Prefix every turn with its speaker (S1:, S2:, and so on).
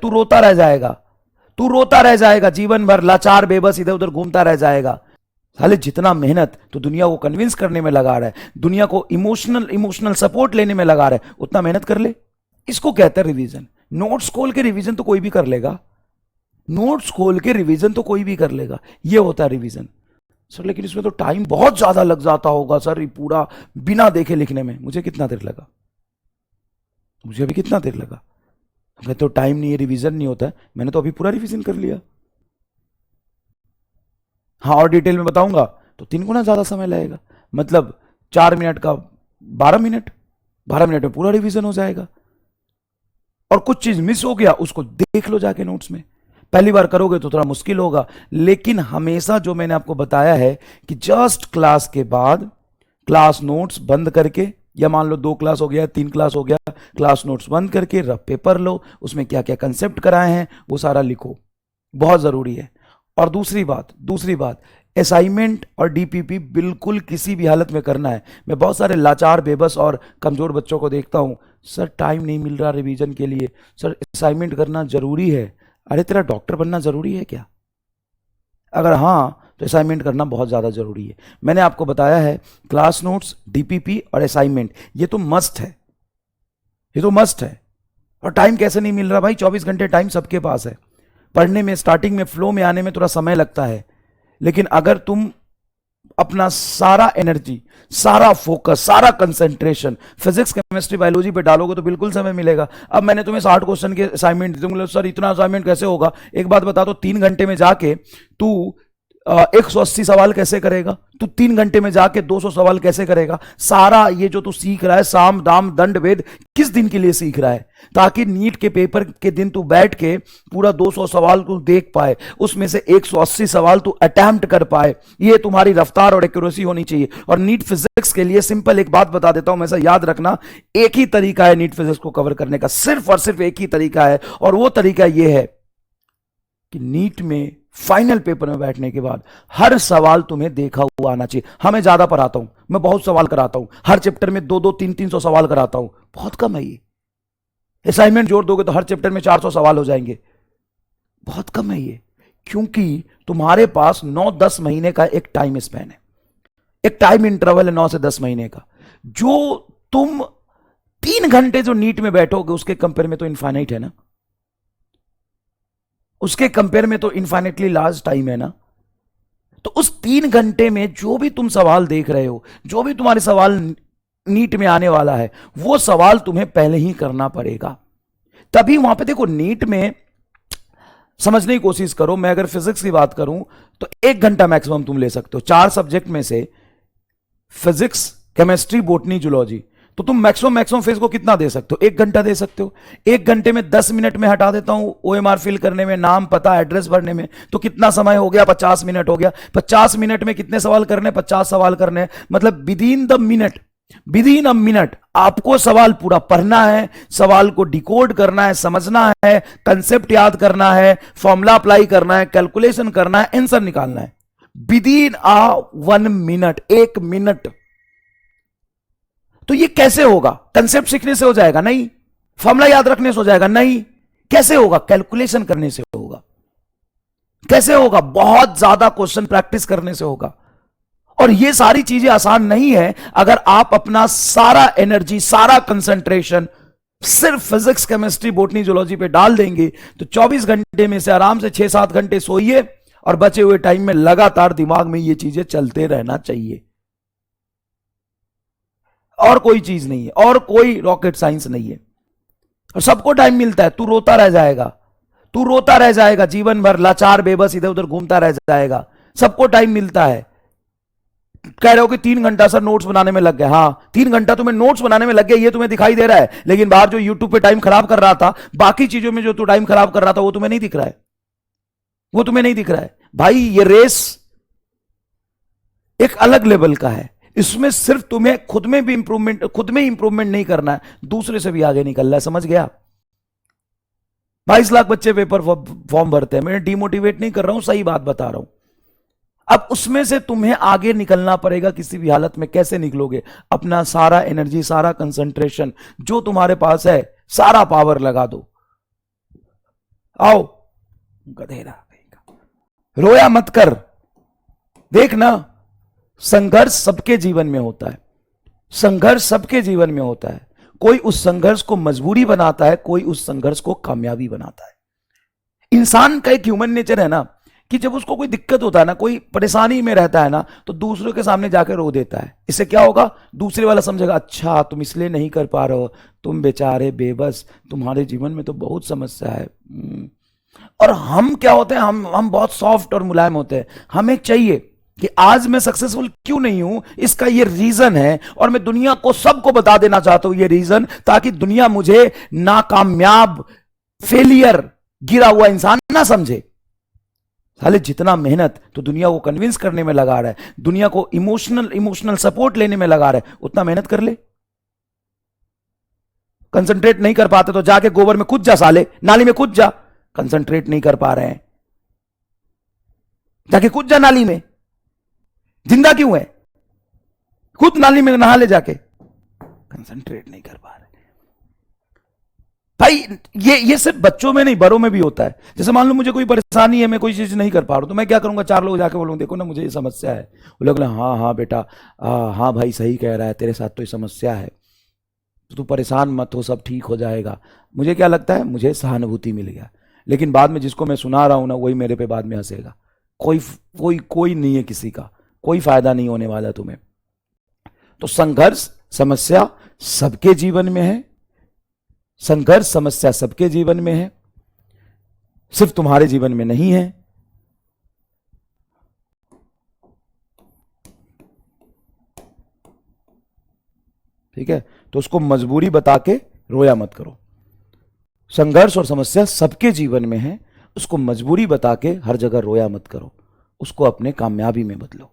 S1: तू रोता रह जाएगा, तू रोता रह जाएगा जीवन भर, लाचार बेबस इधर उधर घूमता रह जाएगा। साले जितना मेहनत तो दुनिया को कन्विंस करने में लगा रहा है, दुनिया को इमोशनल सपोर्ट लेने में लगा रहा है, उतना मेहनत कर ले। इसको कहते हैं रिवीजन। नोट्स खोल के रिवीजन तो कोई भी कर लेगा, नोट्स खोल के रिवीजन तो कोई भी कर लेगा, ये होता है रिवीजन। सर लेकिन इसमें तो टाइम बहुत ज्यादा लग जाता होगा सर, ये पूरा बिना देखे लिखने में। मुझे कितना देर लगा, मुझे अभी कितना देर लगा। मैं तो टाइम नहीं है, रिवीजन नहीं होता है, मैंने तो अभी पूरा रिवीजन कर लिया। हाँ और डिटेल में बताऊंगा तो 3 गुना ज्यादा समय लगेगा, मतलब 4 मिनट का 12 मिनट, 12 मिनट में पूरा रिवीजन हो जाएगा। और कुछ चीज मिस हो गया उसको देख लो जाके नोट्स में। पहली बार करोगे तो थोड़ा मुश्किल होगा, लेकिन हमेशा जो मैंने आपको बताया है कि जस्ट क्लास के बाद क्लास नोट्स बंद करके, या मान लो 2 क्लास हो गया 3 क्लास हो गया, क्लास नोट्स बंद करके रफ पेपर लो, उसमें क्या क्या कंसेप्ट कराए हैं वो सारा लिखो, बहुत जरूरी है। और दूसरी बात असाइनमेंट और डीपीपी बिल्कुल किसी भी हालत में करना है। मैं बहुत सारे लाचार बेबस और कमजोर बच्चों को देखता हूं, सर टाइम नहीं मिल रहा रिवीजन के लिए, सर असाइनमेंट करना जरूरी है। अरे तेरा डॉक्टर बनना जरूरी है क्या? अगर हाँ तो असाइनमेंट करना बहुत ज्यादा जरूरी है। मैंने आपको बताया है क्लास नोट्स, डीपीपी और असाइनमेंट ये तो मस्ट है, ये तो मस्ट है। और टाइम कैसे नहीं मिल रहा भाई? 24 घंटे टाइम सबके पास है। पढ़ने में स्टार्टिंग में फ्लो में आने में थोड़ा समय लगता है, लेकिन अगर तुम अपना सारा एनर्जी, सारा फोकस, सारा कंसंट्रेशन फिजिक्स केमिस्ट्री बायोलॉजी पे डालोगे तो बिल्कुल समय मिलेगा। अब मैंने तुम्हें 60 क्वेश्चन के असाइनमेंट दूंगा, सर इतना असाइनमेंट कैसे होगा? एक बात बता दो, 3 घंटे में जाके तू 180 सवाल कैसे करेगा? तू 3 घंटे में जाके 200 सवाल कैसे करेगा? सारा ये जो तू सीख रहा है साम दाम दंड भेद किस दिन के लिए सीख रहा है? ताकि नीट के पेपर के दिन तू बैठ के पूरा 200 सवाल तू देख पाए, उसमें से 180 सवाल तू अटेम्प्ट कर पाए। ये तुम्हारी रफ्तार और एक्यूरेसी होनी चाहिए। और नीट फिजिक्स के लिए सिंपल एक बात बता देता हूं, हमेशा याद रखना, एक ही तरीका है नीट फिजिक्स को कवर करने का, सिर्फ और सिर्फ एक ही तरीका है। और वो तरीका यह है कि नीट में फाइनल पेपर में बैठने के बाद हर सवाल तुम्हें देखा हुआ आना चाहिए। हमें ज्यादा पढ़ाता हूं, मैं बहुत सवाल कराता हूं, हर चैप्टर में 2-2, 300 सवाल कराता हूं, बहुत कम है ये। असाइनमेंट जोड़ दोगे तो हर चैप्टर में 400 सवाल हो जाएंगे, बहुत कम है ये। क्योंकि तुम्हारे पास 9-10 महीने का एक टाइम स्पैन है, एक टाइम इंटरवल है 9 से 10 महीने का। जो तुम 3 घंटे जो नीट में बैठोगे उसके कंपेयर में तो इनफाइनाइट है ना, उसके कंपेयर में तो इनफाइनेटली लार्ज टाइम है ना। तो उस 3 घंटे में जो भी तुम सवाल देख रहे हो, जो भी तुम्हारे सवाल नीट में आने वाला है, वो सवाल तुम्हें पहले ही करना पड़ेगा। तभी वहां पे देखो, नीट में समझने की कोशिश करो। मैं अगर फिजिक्स की बात करूं तो 1 घंटा मैक्सिमम तुम ले सकते हो। 4 सब्जेक्ट में से फिजिक्स, केमिस्ट्री, बॉटनी, जूलॉजी, तो तुम मैक्सिमम फिजिक्स को कितना दे सकते हो? 1 घंटा दे सकते हो। 1 घंटे में 10 मिनट में हटा देता हूं ओएमआर फिल करने में, नाम पता एड्रेस भरने में, तो कितना समय हो गया? 50 मिनट हो गया। 50 मिनट में कितने सवाल करने? 50 सवाल करने। मतलब विदिन अ मिनट आपको सवाल पूरा पढ़ना है, सवाल को डिकोड करना है, समझना है, कंसेप्ट याद करना है, फॉर्मूला अप्लाई करना है, कैलकुलेशन करना है, आंसर निकालना है विदिन 1 मिनट, 1 मिनट। तो ये कैसे होगा? कंसेप्ट सीखने से हो जाएगा? नहीं। फॉर्मूला याद रखने से हो जाएगा? नहीं। कैसे होगा? कैलकुलेशन करने से होगा। कैसे होगा? बहुत ज्यादा क्वेश्चन प्रैक्टिस करने से होगा। और ये सारी चीजें आसान नहीं है अगर आप अपना सारा एनर्जी, सारा कंसंट्रेशन सिर्फ फिजिक्स, केमिस्ट्री, बॉटनी, जूलॉजी पे डाल देंगे तो 24 घंटे में से आराम से 6-7 घंटे सोइए और बचे हुए टाइम में लगातार दिमाग में ये चीजें चलते रहना चाहिए। और कोई चीज नहीं है, और कोई रॉकेट साइंस नहीं है। और सबको टाइम मिलता है, तू रोता रह जाएगा, तू रोता रह जाएगा जीवन भर, लाचार बेबस इधर उधर घूमता रह जाएगा। सबको टाइम मिलता है। कह रहे हो कि 3 घंटा सर नोट्स बनाने में लग गया। हाँ, 3 घंटा तुम्हें नोट्स बनाने में लग गया, ये तुम्हें दिखाई दे रहा है, लेकिन बाहर जो यूट्यूब पे टाइम खराब कर रहा था, बाकी चीजों में जो तू टाइम खराब कर रहा था वो तुम्हें नहीं दिख रहा है, वो तुम्हें नहीं दिख रहा है। भाई ये रेस एक अलग लेवल का है। इसमें सिर्फ तुम्हें खुद में इंप्रूवमेंट नहीं करना है, दूसरे से भी आगे निकलना है। समझ गया? 22 लाख बच्चे पेपर फॉर्म भरते हैं, मैं डिमोटिवेट नहीं कर रहा हूं, सही बात बता रहा हूं। अब उसमें से तुम्हें आगे निकलना पड़ेगा किसी भी हालत में। कैसे निकलोगे? अपना सारा एनर्जी, सारा कंसंट्रेशन जो तुम्हारे पास है, सारा पावर लगा दो। आओ गधेरा कहीं का, रोया मत कर। देख ना, संघर्ष सबके जीवन में होता है, संघर्ष सबके जीवन में होता है। कोई उस संघर्ष को मजबूरी बनाता है, कोई उस संघर्ष को कामयाबी बनाता है। इंसान का एक ह्यूमन नेचर है ना कि जब उसको कोई दिक्कत होता है ना, कोई परेशानी में रहता है ना, तो दूसरों के सामने जाकर रो देता है। इससे क्या होगा, दूसरे वाला समझेगा अच्छा तुम इसलिए नहीं कर पा रहे हो, तुम बेचारे बेबस, तुम्हारे जीवन में तो बहुत समस्या है। और हम क्या होते हैं, हम बहुत सॉफ्ट और मुलायम होते हैं। हमें चाहिए कि आज मैं सक्सेसफुल क्यों नहीं हूं, इसका ये रीजन है, और मैं दुनिया को सबको बता देना चाहता हूं ये रीजन, ताकि दुनिया मुझे नाकामयाब, फेलियर, गिरा हुआ इंसान ना समझे। साले जितना मेहनत तो दुनिया को कन्विंस करने में लगा रहा है, दुनिया को इमोशनल सपोर्ट लेने में लगा रहा है, उतना मेहनत कर ले। कंसंट्रेट नहीं कर पाते तो जाके गोबर में कूद जा, साले नाली में कूद जा। कंसंट्रेट नहीं कर पा रहे हैं, जाके कूद जा नाली में। जिंदा क्यों है, खुद नाली में नहा ले जाके। कंसंट्रेट नहीं कर पा रहे भाई। ये सिर्फ बच्चों में नहीं, बड़ों में भी होता है। जैसे मान लो मुझे कोई परेशानी है, मैं कोई चीज नहीं कर पा रहा हूं, तो मैं क्या करूंगा, 4 लोग जाके बोलूंगा देखो ना मुझे ये समस्या है। वो लोग हाँ हाँ बेटा, हाँ भाई सही कह रहा है, तेरे साथ तो ये समस्या है, तो तू परेशान मत हो, सब ठीक हो जाएगा। मुझे क्या लगता है, मुझे सहानुभूति मिल गया। लेकिन बाद में जिसको मैं सुना रहा हूं ना, वही मेरे पे बाद में हंसेगा। कोई नहीं है, किसी का कोई फायदा नहीं होने वाला तुम्हें। तो संघर्ष समस्या सबके जीवन में है, संघर्ष समस्या सबके जीवन में है, सिर्फ तुम्हारे जीवन में नहीं है। ठीक है, तो उसको मजबूरी बता के रोया मत करो। संघर्ष और समस्या सबके जीवन में है, उसको मजबूरी बता के हर जगह रोया मत करो, उसको अपने कामयाबी में बदलो।